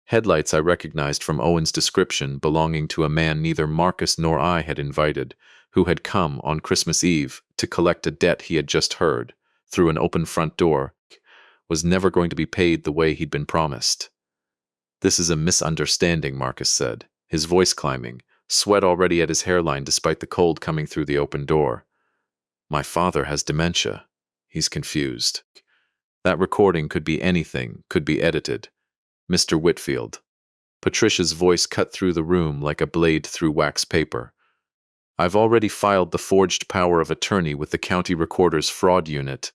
headlights I recognized from Owen's description belonging to a man neither Marcus nor I had invited, who had come on Christmas Eve to collect a debt he had just heard, through an open front door, was never going to be paid the way he'd been promised. "This is a misunderstanding," Marcus said, his voice climbing, sweat already at his hairline despite the cold coming through the open door. "My father has dementia. He's confused. That recording could be anything, could be edited. Mr. Whitfield." Patricia's voice cut through the room like a blade through wax paper. "I've already filed the forged power of attorney with the county recorder's fraud unit,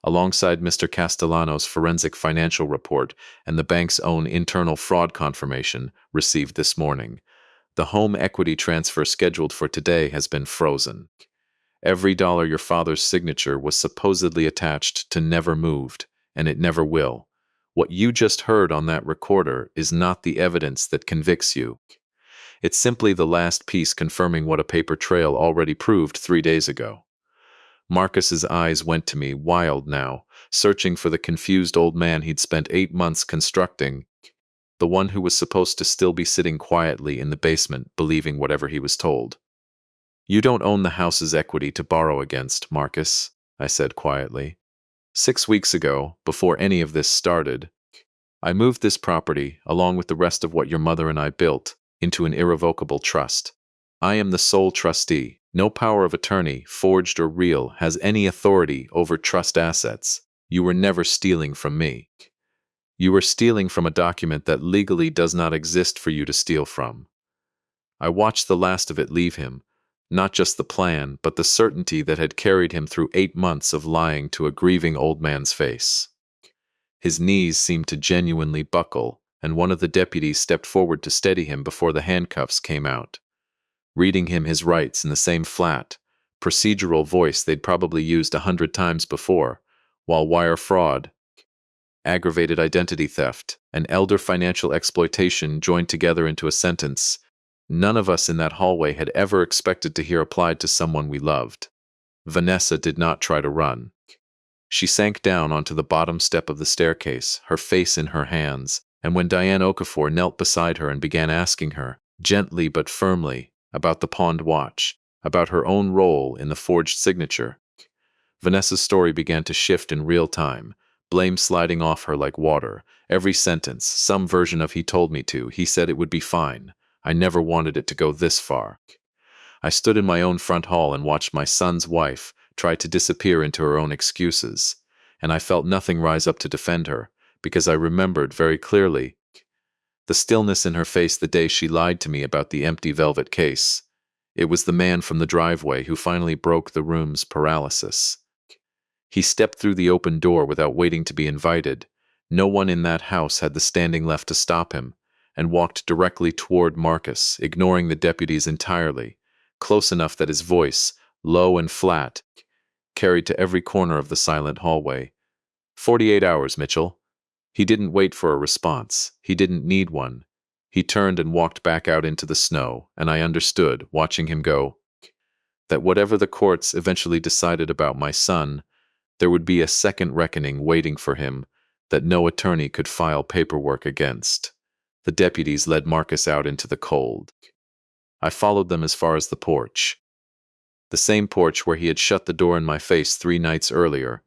alongside Mr. Castellano's forensic financial report and the bank's own internal fraud confirmation received this morning. The home equity transfer scheduled for today has been frozen. Every dollar your father's signature was supposedly attached to never moved, and it never will. What you just heard on that recorder is not the evidence that convicts you. It's simply the last piece confirming what a paper trail already proved 3 days ago." Marcus's eyes went to me, wild now, searching for the confused old man he'd spent 8 months constructing, the one who was supposed to still be sitting quietly in the basement, believing whatever he was told. "You don't own the house's equity to borrow against, Marcus," I said quietly. 6 weeks ago, before any of this started, I moved this property, along with the rest of what your mother and I built, into an irrevocable trust. I am the sole trustee. No power of attorney, forged or real, has any authority over trust assets. You were never stealing from me. You were stealing from a document that legally does not exist for you to steal from. I watched the last of it leave him, not just the plan, but the certainty that had carried him through 8 months of lying to a grieving old man's face. His knees seemed to genuinely buckle, and one of the deputies stepped forward to steady him before the handcuffs came out, reading him his rights in the same flat, procedural voice they'd probably used 100 times before, while wire fraud, aggravated identity theft, and elder financial exploitation joined together into a sentence none of us in that hallway had ever expected to hear applied to someone we loved. Vanessa did not try to run. She sank down onto the bottom step of the staircase, her face in her hands, and when Diane Okafor knelt beside her and began asking her, gently but firmly, about the pawned watch, about her own role in the forged signature, Vanessa's story began to shift in real time, blame sliding off her like water. Every sentence, some version of "he told me to," "he said it would be fine," "I never wanted it to go this far." I stood in my own front hall and watched my son's wife try to disappear into her own excuses, and I felt nothing rise up to defend her, because I remembered very clearly the stillness in her face the day she lied to me about the empty velvet case. It was the man from the driveway who finally broke the room's paralysis. He stepped through the open door without waiting to be invited. No one in that house had the standing left to stop him, and walked directly toward Marcus, ignoring the deputies entirely, close enough that his voice, low and flat, carried to every corner of the silent hallway. 48 hours, Mitchell." He didn't wait for a response. He didn't need one. He turned and walked back out into the snow, and I understood, watching him go, that whatever the courts eventually decided about my son, there would be a second reckoning waiting for him that no attorney could file paperwork against. The deputies led Marcus out into the cold. I followed them as far as the porch. The same porch where he had shut the door in my face 3 nights earlier,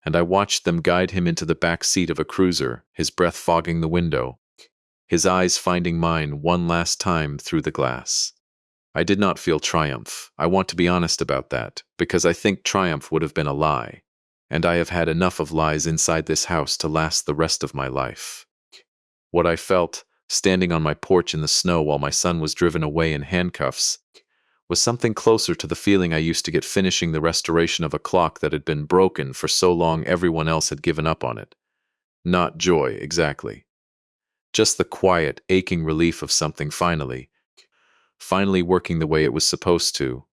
and I watched them guide him into the back seat of a cruiser, his breath fogging the window, his eyes finding mine one last time through the glass. I did not feel triumph. I want to be honest about that, because I think triumph would have been a lie. And I have had enough of lies inside this house to last the rest of my life. What I felt, standing on my porch in the snow while my son was driven away in handcuffs, was something closer to the feeling I used to get finishing the restoration of a clock that had been broken for so long everyone else had given up on it. Not joy, exactly. Just the quiet, aching relief of something finally working the way it was supposed to.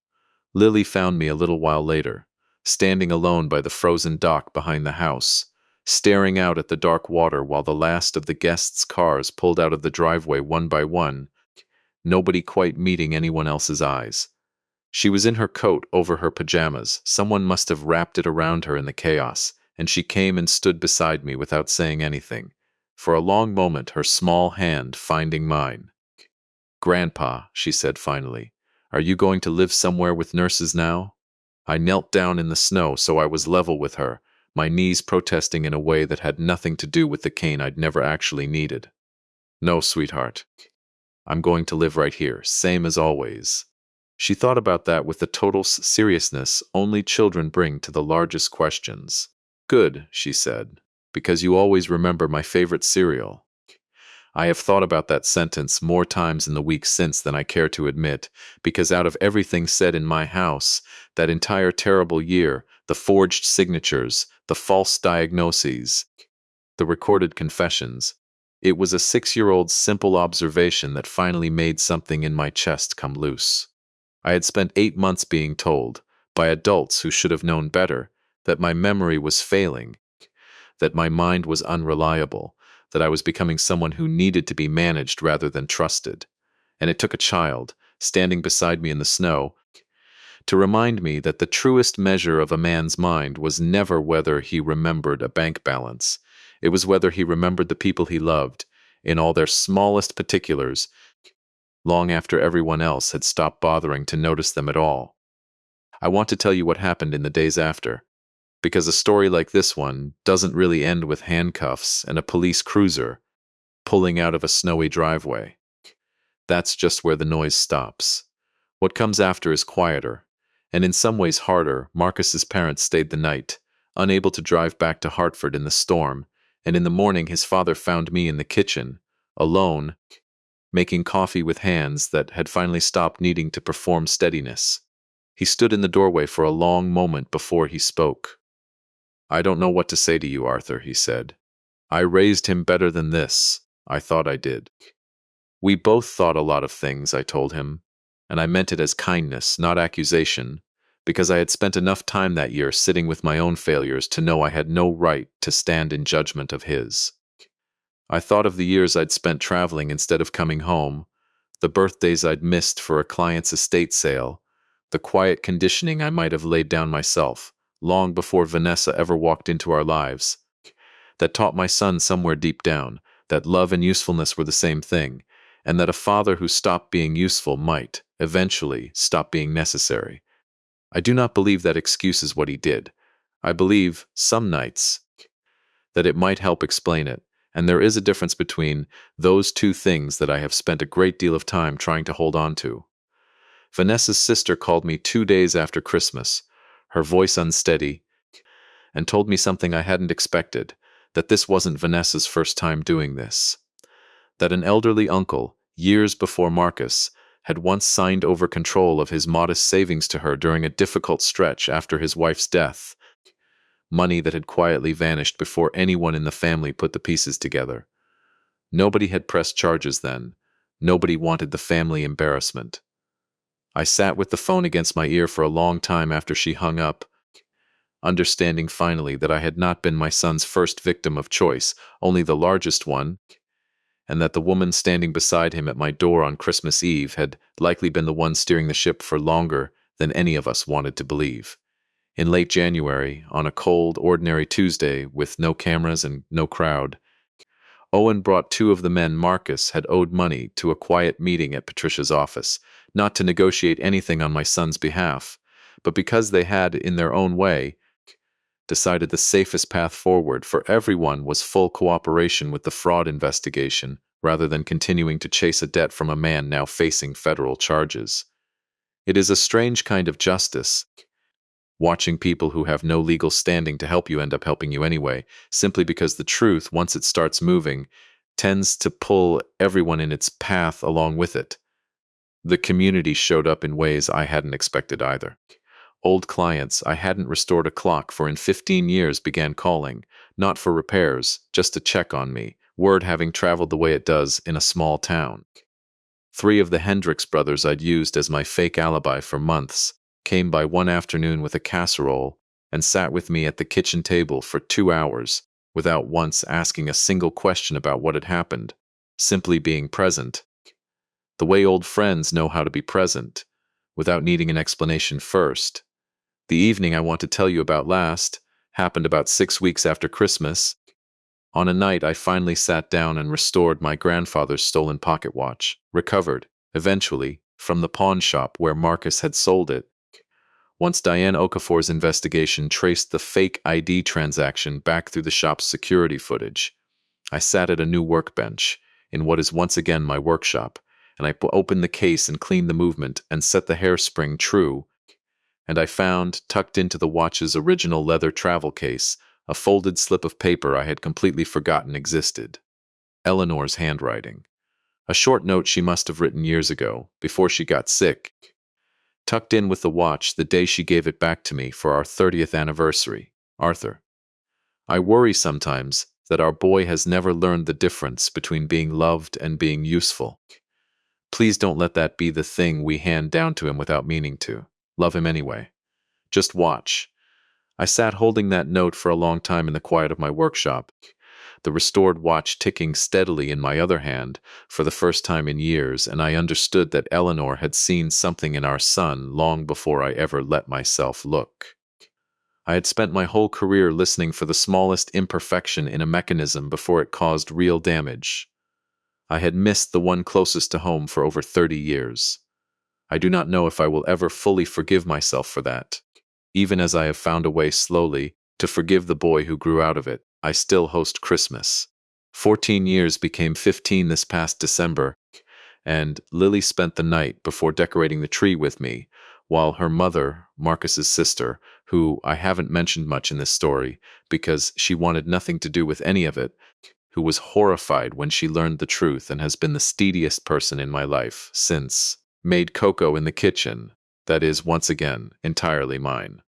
Lily found me a little while later, standing alone by the frozen dock behind the house, staring out at the dark water while the last of the guests' cars pulled out of the driveway one by one, nobody quite meeting anyone else's eyes. She was in her coat over her pajamas. Someone must have wrapped it around her in the chaos, and she came and stood beside me without saying anything. For a long moment, her small hand finding mine. "Grandpa," she said finally, "are you going to live somewhere with nurses now?" I knelt down in the snow so I was level with her, my knees protesting in a way that had nothing to do with the cane I'd never actually needed. "No, sweetheart. I'm going to live right here, same as always." She thought about that with the total seriousness only children bring to the largest questions. "Good," she said, "because you always remember my favorite cereal." I have thought about that sentence more times in the weeks since than I care to admit, because out of everything said in my house, that entire terrible year, the forged signatures, the false diagnoses, the recorded confessions, it was a 6-year-old's simple observation that finally made something in my chest come loose. I had spent 8 months being told, by adults who should have known better, that my memory was failing, that my mind was unreliable, that I was becoming someone who needed to be managed rather than trusted. And it took a child, standing beside me in the snow, to remind me that the truest measure of a man's mind was never whether he remembered a bank balance. It was whether he remembered the people he loved, in all their smallest particulars, long after everyone else had stopped bothering to notice them at all. I want to tell you what happened in the days after, because a story like this one doesn't really end with handcuffs and a police cruiser pulling out of a snowy driveway. That's just where the noise stops. What comes after is quieter, and in some ways harder. Marcus's parents stayed the night, unable to drive back to Hartford in the storm, and in the morning his father found me in the kitchen, alone, making coffee with hands that had finally stopped needing to perform steadiness. He stood in the doorway for a long moment before he spoke. "I don't know what to say to you, Arthur," he said. "I raised him better than this. I thought I did." "We both thought a lot of things," I told him, and I meant it as kindness, not accusation, because I had spent enough time that year sitting with my own failures to know I had no right to stand in judgment of his. I thought of the years I'd spent traveling instead of coming home, the birthdays I'd missed for a client's estate sale, the quiet conditioning I might have laid down myself, long before Vanessa ever walked into our lives, that taught my son somewhere deep down that love and usefulness were the same thing, and that a father who stopped being useful might, eventually, stop being necessary. I do not believe that excuses what he did. I believe, some nights, that it might help explain it, and there is a difference between those two things that I have spent a great deal of time trying to hold on to. Vanessa's sister called me 2 days after Christmas, her voice unsteady, and told me something I hadn't expected, that this wasn't Vanessa's first time doing this. That an elderly uncle, years before Marcus, had once signed over control of his modest savings to her during a difficult stretch after his wife's death, money that had quietly vanished before anyone in the family put the pieces together. Nobody had pressed charges then. Nobody wanted the family embarrassment. I sat with the phone against my ear for a long time after she hung up, understanding finally that I had not been my son's first victim of choice, only the largest one, and that the woman standing beside him at my door on Christmas Eve had likely been the one steering the ship for longer than any of us wanted to believe. In late January, on a cold, ordinary Tuesday with no cameras and no crowd, Owen brought 2 of the men Marcus had owed money to a quiet meeting at Patricia's office, not to negotiate anything on my son's behalf, but because they had, in their own way, decided the safest path forward for everyone was full cooperation with the fraud investigation, rather than continuing to chase a debt from a man now facing federal charges. It is a strange kind of justice, watching people who have no legal standing to help you end up helping you anyway, simply because the truth, once it starts moving, tends to pull everyone in its path along with it. The community showed up in ways I hadn't expected either. Old clients I hadn't restored a clock for in 15 years began calling, not for repairs, just to check on me, word having traveled the way it does in a small town. Three of the Hendricks brothers I'd used as my fake alibi for months came by one afternoon with a casserole and sat with me at the kitchen table for 2 hours without once asking a single question about what had happened, simply being present. The way old friends know how to be present, without needing an explanation first. The evening I want to tell you about last happened about 6 weeks after Christmas. On a night I finally sat down and restored my grandfather's stolen pocket watch, recovered, eventually, from the pawn shop where Marcus had sold it. Once Diane Okafor's investigation traced the fake ID transaction back through the shop's security footage, I sat at a new workbench in what is once again my workshop, and I opened the case and cleaned the movement and set the hairspring true, and I found, tucked into the watch's original leather travel case, a folded slip of paper I had completely forgotten existed. Eleanor's handwriting. A short note she must have written years ago, before she got sick, tucked in with the watch the day she gave it back to me for our 30th anniversary. Arthur. I worry sometimes that our boy has never learned the difference between being loved and being useful. Please don't let that be the thing we hand down to him without meaning to. Love him anyway. Just watch. I sat holding that note for a long time in the quiet of my workshop, the restored watch ticking steadily in my other hand for the first time in years, and I understood that Eleanor had seen something in our son long before I ever let myself look. I had spent my whole career listening for the smallest imperfection in a mechanism before it caused real damage. I had missed the one closest to home for over 30 years. I do not know if I will ever fully forgive myself for that. Even as I have found a way slowly to forgive the boy who grew out of it, I still host Christmas. 14 years became 15 this past December, and Lily spent the night before decorating the tree with me, while her mother, Marcus's sister, who I haven't mentioned much in this story because she wanted nothing to do with any of it, who was horrified when she learned the truth and has been the steadiest person in my life since, made cocoa in the kitchen, that is, once again, entirely mine.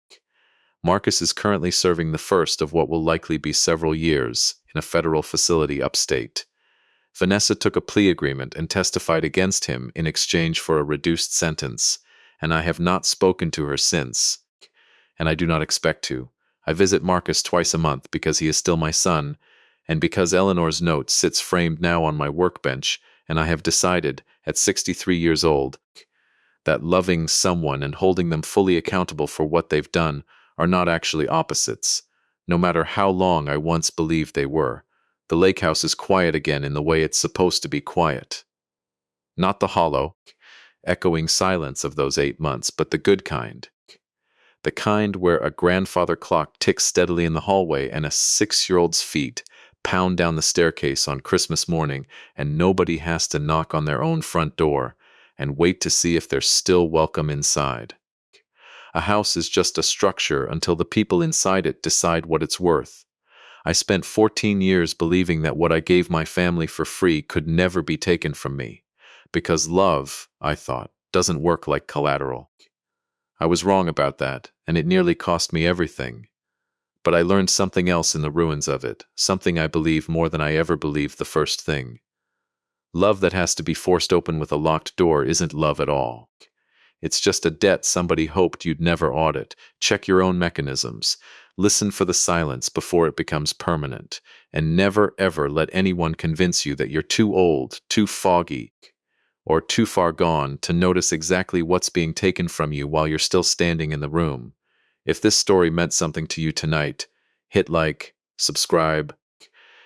Marcus is currently serving the first of what will likely be several years in a federal facility upstate. Vanessa took a plea agreement and testified against him in exchange for a reduced sentence, and I have not spoken to her since, and I do not expect to. I visit Marcus twice a month because he is still my son, and because Eleanor's note sits framed now on my workbench, and I have decided, at 63 years old, that loving someone and holding them fully accountable for what they've done are not actually opposites, no matter how long I once believed they were. The lake house is quiet again in the way it's supposed to be quiet. Not the hollow, echoing silence of those 8 months, but the good kind. The kind where a grandfather clock ticks steadily in the hallway and a 6-year-old's feet pound down the staircase on Christmas morning, and nobody has to knock on their own front door and wait to see if they're still welcome inside. A house is just a structure until the people inside it decide what it's worth. I spent 14 years believing that what I gave my family for free could never be taken from me, because love, I thought, doesn't work like collateral. I was wrong about that, and it nearly cost me everything. But I learned something else in the ruins of it, something I believe more than I ever believed the first thing. Love that has to be forced open with a locked door isn't love at all. It's just a debt somebody hoped you'd never audit. Check your own mechanisms. Listen for the silence before it becomes permanent. And never ever let anyone convince you that you're too old, too foggy, or too far gone to notice exactly what's being taken from you while you're still standing in the room. If this story meant something to you tonight, hit like, subscribe,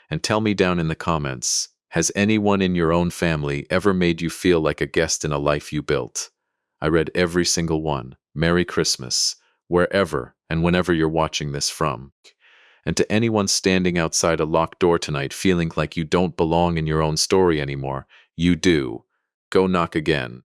and tell me down in the comments, has anyone in your own family ever made you feel like a guest in a life you built? I read every single one. Merry Christmas, wherever and whenever you're watching this from. And to anyone standing outside a locked door tonight feeling like you don't belong in your own story anymore, you do. Go knock again.